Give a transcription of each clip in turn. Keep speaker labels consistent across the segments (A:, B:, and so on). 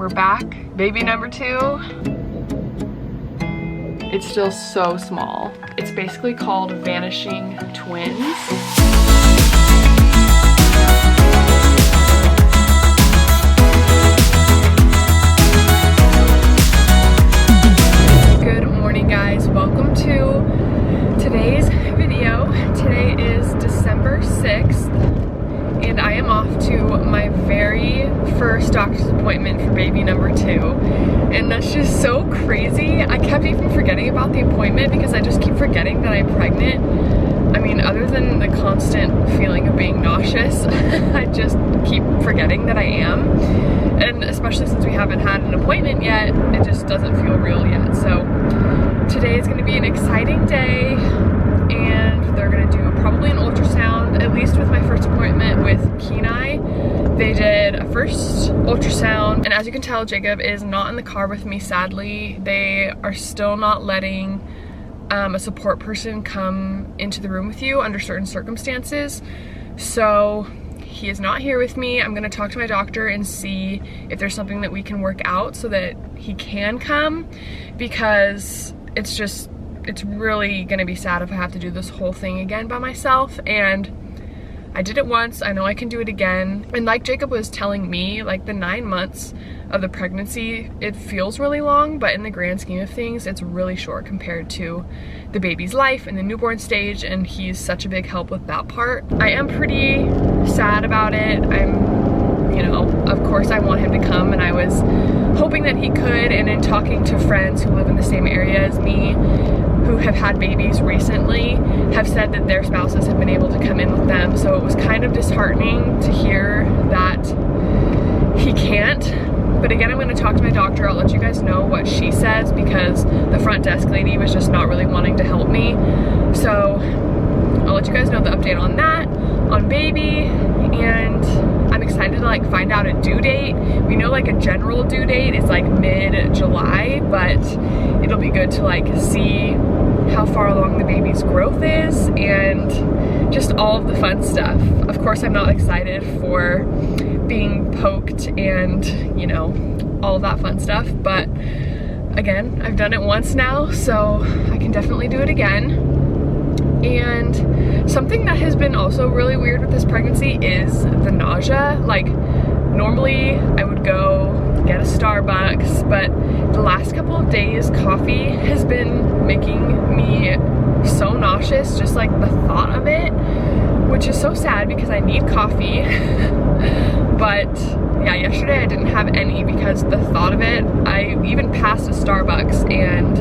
A: we're back. Baby number 2. It's still so small. It's basically called Vanishing Twins. Good morning, guys. Welcome to today's video. Today is December 6th, and I am off to my very first doctor's appointment for baby number 2. And that's just so crazy. I kept even forgetting about the appointment because I just keep forgetting that I'm pregnant. I mean, other than the constant feeling of being nauseous, I just keep forgetting that I am. And especially since we haven't had an appointment yet, it just doesn't feel real yet. So today is gonna be an exciting day, and they're gonna do probably an ultrasound, at least with my first appointment with Kenai. They did a first ultrasound, and as you can tell, Jacob is not in the car with me, sadly. They are still not letting a support person come into the room with you under certain circumstances. So he is not here with me. I'm gonna talk to my doctor and see if there's something that we can work out so that he can come, because it's really gonna be sad if I have to do this whole thing again by myself. And I did it once, I know I can do it again. And like Jacob was telling me, like the 9 months of the pregnancy, it feels really long, but in the grand scheme of things, it's really short compared to the baby's life and the newborn stage, and he's such a big help with that part. I am pretty sad about it. You know, of course I want him to come, and I was hoping that he could, and in talking to friends who live in the same area as me, who have had babies recently, have said that their spouses have been able to come in with them. So it was kind of disheartening to hear that he can't. But again, I'm gonna talk to my doctor. I'll let you guys know what she says, because the front desk lady was just not really wanting to help me. So I'll let you guys know the update on that, on baby, and I'm excited to like find out a due date. We know like a general due date is like mid-July, but it'll be good to like see how far along the baby's growth is and just all of the fun stuff. Of course, I'm not excited for being poked and, you know, all of that fun stuff, but again, I've done it once now, so I can definitely do it again. And something that has been also really weird with this pregnancy is the nausea. Like, normally I would go get a Starbucks, but the last couple of days, coffee has been making me so nauseous, just like the thought of it, which is so sad because I need coffee. But yeah, yesterday I didn't have any because the thought of it, I even passed a Starbucks and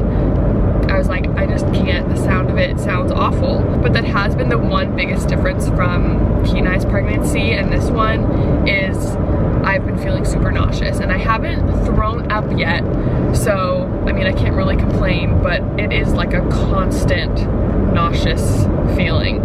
A: I was like, I just can't, the sound of it sounds awful. But that has been the one biggest difference from Kenai's pregnancy and this one, is I've been feeling super nauseous, and I haven't thrown up yet. So, I mean, I can't really complain, but it is like a constant nauseous feeling,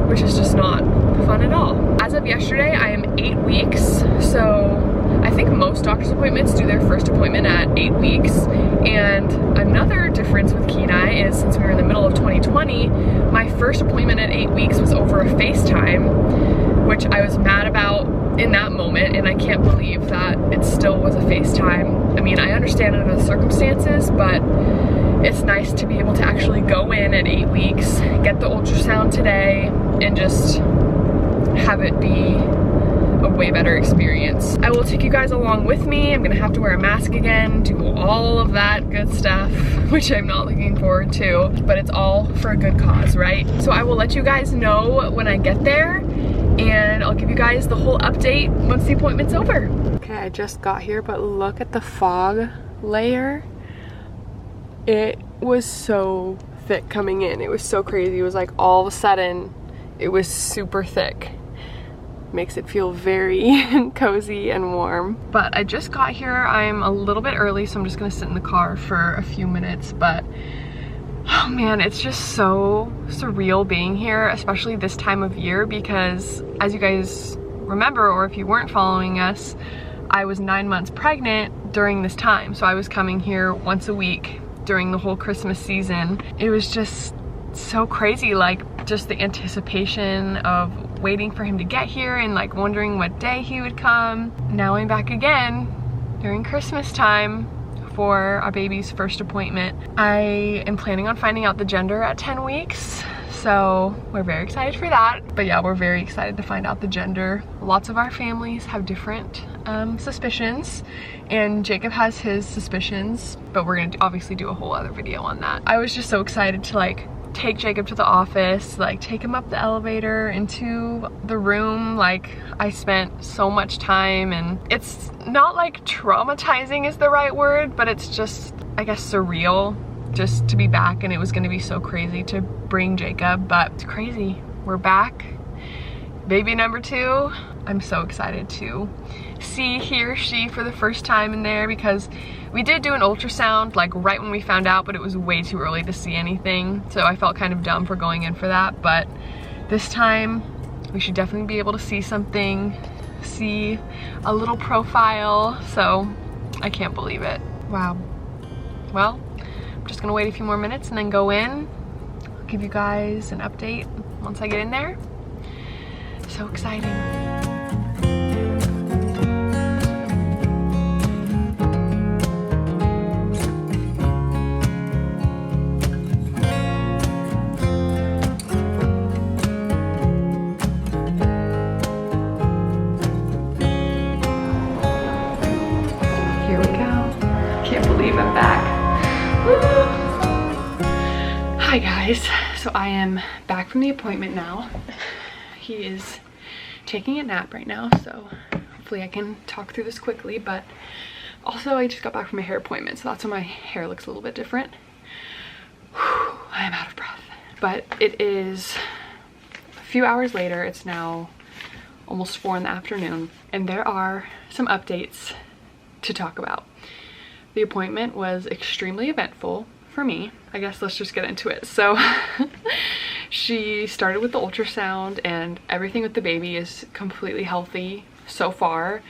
A: which is just not fun at all. As of yesterday, I am 8 weeks, so I think most doctor's appointments do their first appointment at 8 weeks. And another difference with Kenai is, since we were in the middle of 2020, my first appointment at 8 weeks was over a FaceTime, which I was mad about in that moment, and I can't believe that it still was a FaceTime. I mean, I understand under the circumstances, but it's nice to be able to actually go in at 8 weeks, get the ultrasound today, and just have it be a way better experience. I will take you guys along with me. I'm gonna have to wear a mask again, do all of that good stuff, which I'm not looking forward to, but it's all for a good cause, right? So I will let you guys know when I get there, and I'll give you guys the whole update once the appointment's over. Okay, I just got here, but look at the fog layer. It was so thick coming in. It was so crazy. It was like all of a sudden, it was super thick. Makes it feel very cozy and warm. But I just got here. I'm a little bit early, so I'm just gonna sit in the car for a few minutes. But oh man, it's just so surreal being here, especially this time of year, because as you guys remember, or if you weren't following us, I was 9 months pregnant during this time. So I was coming here once a week during the whole Christmas season. It was just so crazy, like just the anticipation of waiting for him to get here and like wondering what day he would come. Now I'm back again, during Christmas time for our baby's first appointment. I am planning on finding out the gender at 10 weeks. So we're very excited for that. But yeah, we're very excited to find out the gender. Lots of our families have different suspicions, and Jacob has his suspicions, but we're gonna obviously do a whole other video on that. I was just so excited to like take Jacob to the office, like take him up the elevator into the room. Like I spent so much time, and it's not like traumatizing is the right word, but it's just, I guess, surreal just to be back. And it was going to be so crazy to bring Jacob, but it's crazy. We're back. Baby number 2. I'm so excited to see he or she for the first time in there, because we did do an ultrasound like right when we found out, but it was way too early to see anything. So I felt kind of dumb for going in for that. But this time we should definitely be able to see something, see a little profile. So I can't believe it. Wow. Well, I'm just gonna wait a few more minutes and then go in. I'll give you guys an update once I get in there. So exciting. Here we go. Can't believe I'm back. Hi guys, so I am back from the appointment now. He is taking a nap right now, so hopefully I can talk through this quickly. But also I just got back from a hair appointment, so that's why my hair looks a little bit different. Whew, I am out of breath. But it is a few hours later. It's now almost 4 in the afternoon, and there are some updates to talk about. The appointment was extremely eventful for me. I guess let's just get into it. So she started with the ultrasound, and everything with the baby is completely healthy so far,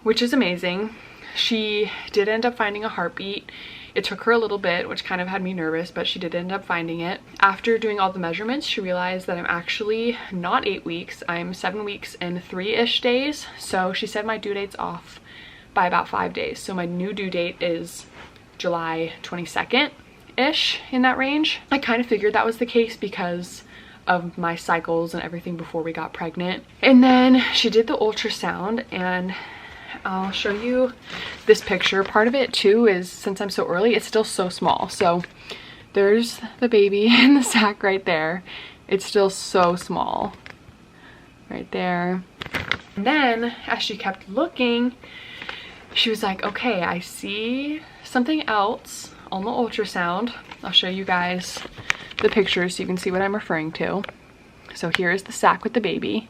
A: which is amazing. She did end up finding a heartbeat. It took her a little bit, which kind of had me nervous, but she did end up finding it. After doing all the measurements, she realized that I'm actually not 8 weeks. I'm 7 weeks and 3-ish days. So she said my due date's off by about 5 days. So my new due date is July 22nd-ish, in that range. I kind of figured that was the case because of my cycles and everything before we got pregnant. And then she did the ultrasound, and I'll show you this picture. Part of it too is, since I'm so early, it's still so small. So there's the baby in the sack right there. It's still so small right there. And then as she kept looking, she was like, okay, I see something else on the ultrasound. I'll show you guys the pictures so you can see what I'm referring to. So here is the sack with the baby.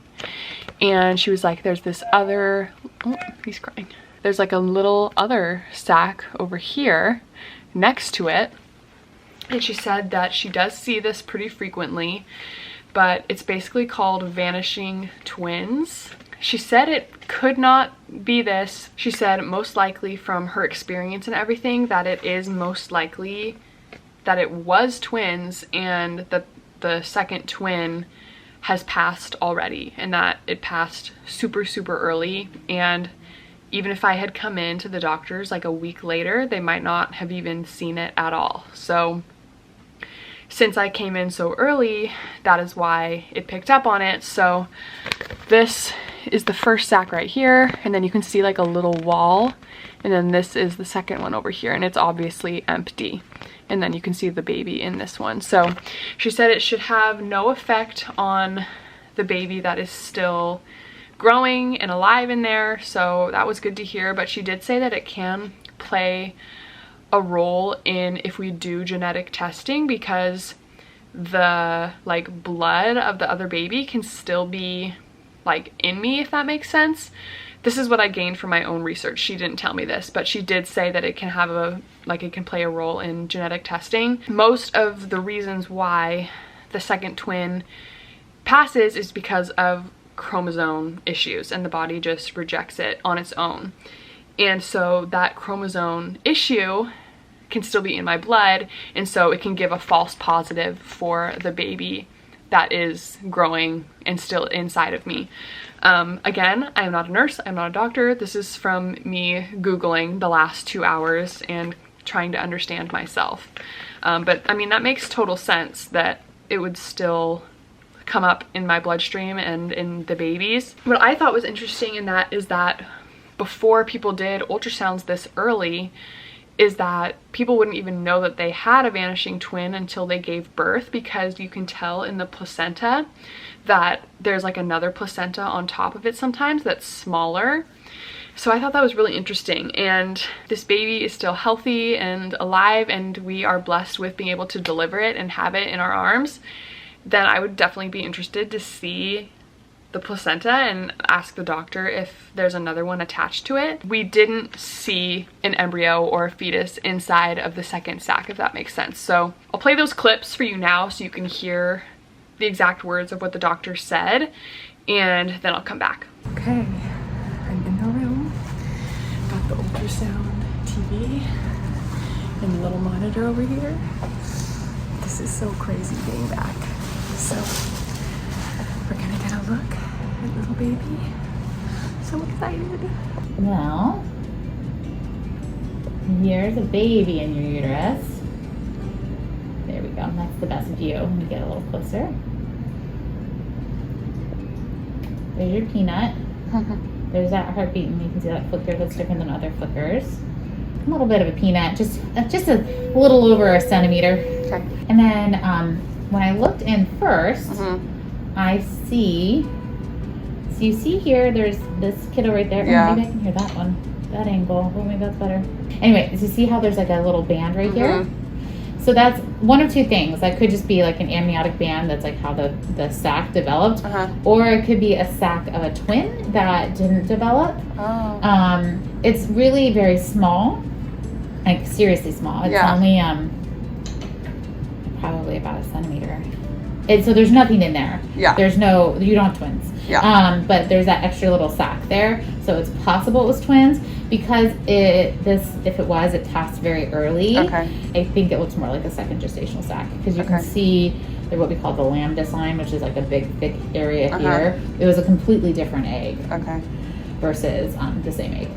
A: And she was like, there's this other, oh, he's crying. There's like a little other sack over here next to it. And she said that she does see this pretty frequently, but it's basically called vanishing twins. She said it could not be this. She said most likely from her experience and everything that it is most likely that it was twins, and that the second twin has passed already, and that it passed super early. And even if I had come in to the doctors like a week later, they might not have even seen it at all. So since I came in so early, that is why it picked up on it. So this is the first sack right here, and then you can see like a little wall, and then this is the second one over here, and it's obviously empty. And then you can see the baby in this one. So she said it should have no effect on the baby that is still growing and alive in there, so that was good to hear. But she did say that it can play a role in if we do genetic testing, because the like blood of the other baby can still be like in me, if that makes sense. This is what I gained from my own research. She didn't tell me this, but she did say that it can have a, like it can play a role in genetic testing. Most of the reasons why the second twin passes is because of chromosome issues, and the body just rejects it on its own. And so that chromosome issue can still be in my blood, and so it can give a false positive for the baby that is growing and still inside of me. Again, I am not a nurse, I'm not a doctor. This is from me Googling the last 2 hours and trying to understand myself. But I mean, that makes total sense that it would still come up in my bloodstream and in the babies. What I thought was interesting in that is that before people did ultrasounds this early, is that people wouldn't even know that they had a vanishing twin until they gave birth, because you can tell in the placenta that there's like another placenta on top of it sometimes that's smaller. So I thought that was really interesting, and this baby is still healthy and alive, and we are blessed with being able to deliver it and have it in our arms. Then I would definitely be interested to see the placenta and ask the doctor if there's another one attached to it. We didn't see an embryo or a fetus inside of the second sac, if that makes sense. So I'll play those clips for you now so you can hear the exact words of what the doctor said, and then I'll come back. Okay, I'm in the room. Got the ultrasound TV and the little monitor over here. This is so crazy being back. So we're gonna get a look at little baby. So excited.
B: Well, here's a baby in your uterus. There we go. That's the best view. Let me get a little closer. There's your peanut. There's that heartbeat, and you can see that flicker that's different than other flickers. A little bit of a peanut, just a little over a centimeter.
A: Okay.
B: And then when I looked in first, I see. So you see here, there's this kiddo right there.
A: Yeah.
B: Oh, maybe I can hear that one. That angle. Oh, maybe that's better. Anyway, so you see how there's like a little band right here? So that's one of two things. That could just be like an amniotic band. That's like how the sac developed. Or it could be a sac of a twin that didn't develop.
A: Oh.
B: It's really very small. Like seriously small. It's only probably about a centimeter. So there's nothing in there.
A: Yeah.
B: There's no, you don't have twins.
A: Yeah.
B: But there's that extra little sac there. So it's possible it was twins, because if it was, it passed very early.
A: Okay.
B: I think it looks more like a second gestational sac, because you can see what we call the lambda sign, which is like a big thick area here. It was a completely different egg.
A: Okay.
B: Versus the same egg.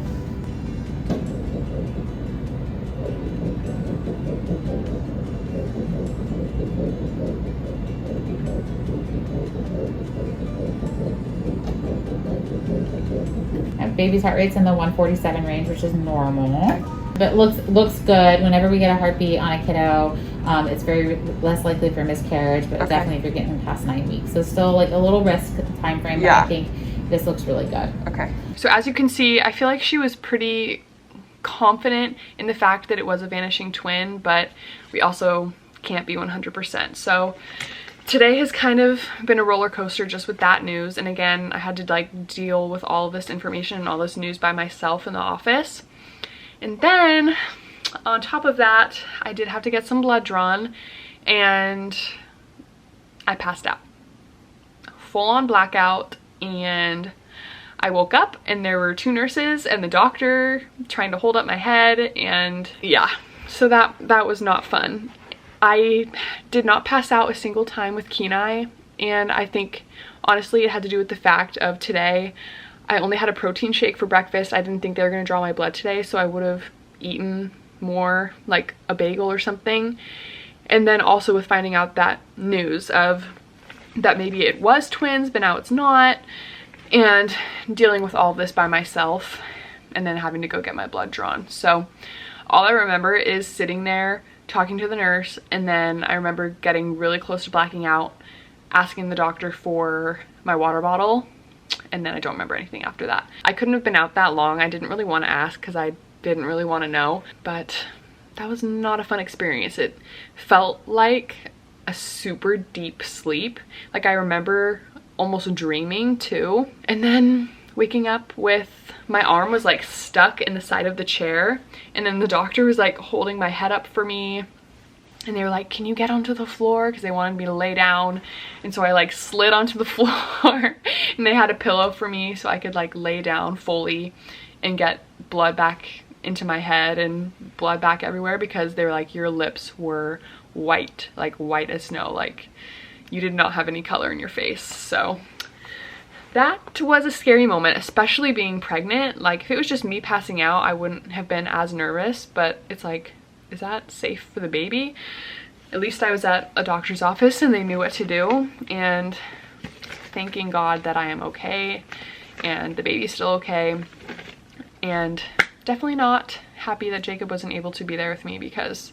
B: Baby's heart rate's in the 147 range, which is normal. But looks good. Whenever we get a heartbeat on a kiddo, it's very less likely for miscarriage, but definitely if you're getting past 9 weeks. So still like a little risk time frame, but I think this looks really good.
A: Okay. So as you can see, I feel like she was pretty confident in the fact that it was a vanishing twin, but we also can't be 100%. So today has kind of been a roller coaster just with that news. And again, I had to like deal with all this information and all this news by myself in the office. And then on top of that, I did have to get some blood drawn, and I passed out. Full on blackout, and I woke up and there were 2 nurses and the doctor trying to hold up my head, and yeah, so that was not fun. I did not pass out a single time with Kenai, and I think honestly it had to do with the fact of today I only had a protein shake for breakfast. I didn't think they were going to draw my blood today, so I would have eaten more, like a bagel or something. And then also with finding out that news of that maybe it was twins but now it's not, and dealing with all of this by myself and then having to go get my blood drawn. So all I remember is sitting there talking to the nurse, and then I remember getting really close to blacking out, asking the doctor for my water bottle, and then I don't remember anything after that. I couldn't have been out that long. I didn't really want to ask because I didn't really want to know, but that was not a fun experience. It felt like a super deep sleep. Like I remember almost dreaming too, and then waking up with my arm was like stuck in the side of the chair, and then the doctor was like holding my head up for me, and they were like, can you get onto the floor, because they wanted me to lay down. And so I like slid onto the floor and they had a pillow for me so I could like lay down fully and get blood back into my head and blood back everywhere, because they were like, your lips were white, like white as snow, like you did not have any color in your face. So that was a scary moment, especially being pregnant. Like, if it was just me passing out, I wouldn't have been as nervous, but it's like, is that safe for the baby? At least I was at a doctor's office and they knew what to do, and thanking God that I am okay and the baby's still okay. And definitely not happy that Jacob wasn't able to be there with me, because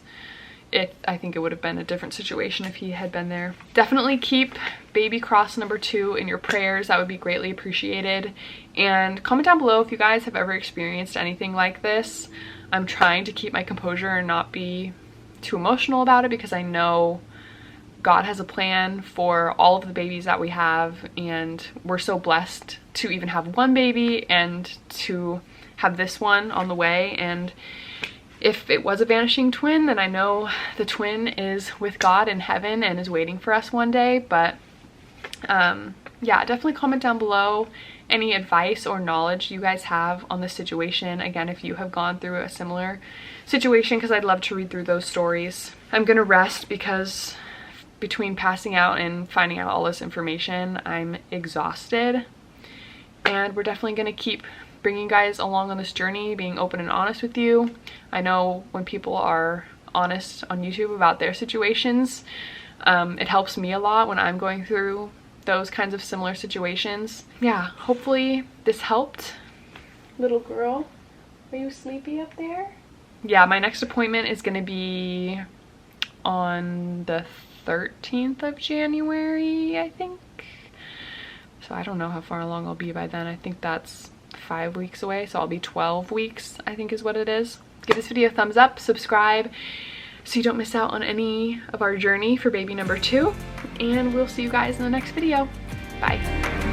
A: I think it would have been a different situation if he had been there. Definitely keep baby Cross number 2 in your prayers. That would be greatly appreciated. And comment down below if you guys have ever experienced anything like this. I'm trying to keep my composure and not be too emotional about it, because I know God has a plan for all of the babies that we have, and we're so blessed to even have one baby and to have this one on the way. And if it was a vanishing twin, then I know the twin is with God in heaven and is waiting for us one day. But yeah, definitely comment down below any advice or knowledge you guys have on this situation. Again, if you have gone through a similar situation, because I'd love to read through those stories. I'm gonna rest because between passing out and finding out all this information, I'm exhausted. And we're definitely gonna keep bringing you guys along on this journey, being open and honest with you. I know when people are honest on YouTube about their situations, it helps me a lot when I'm going through those kinds of similar situations. Yeah, hopefully this helped. Little girl, are you sleepy up there? Yeah, my next appointment is gonna be on the 13th of January, I think. So I don't know how far along I'll be by then. I think that's 5 weeks away, so I'll be 12 weeks, I think is what it is. Give this video a thumbs up, subscribe so you don't miss out on any of our journey for baby number 2, and we'll see you guys in the next video. Bye.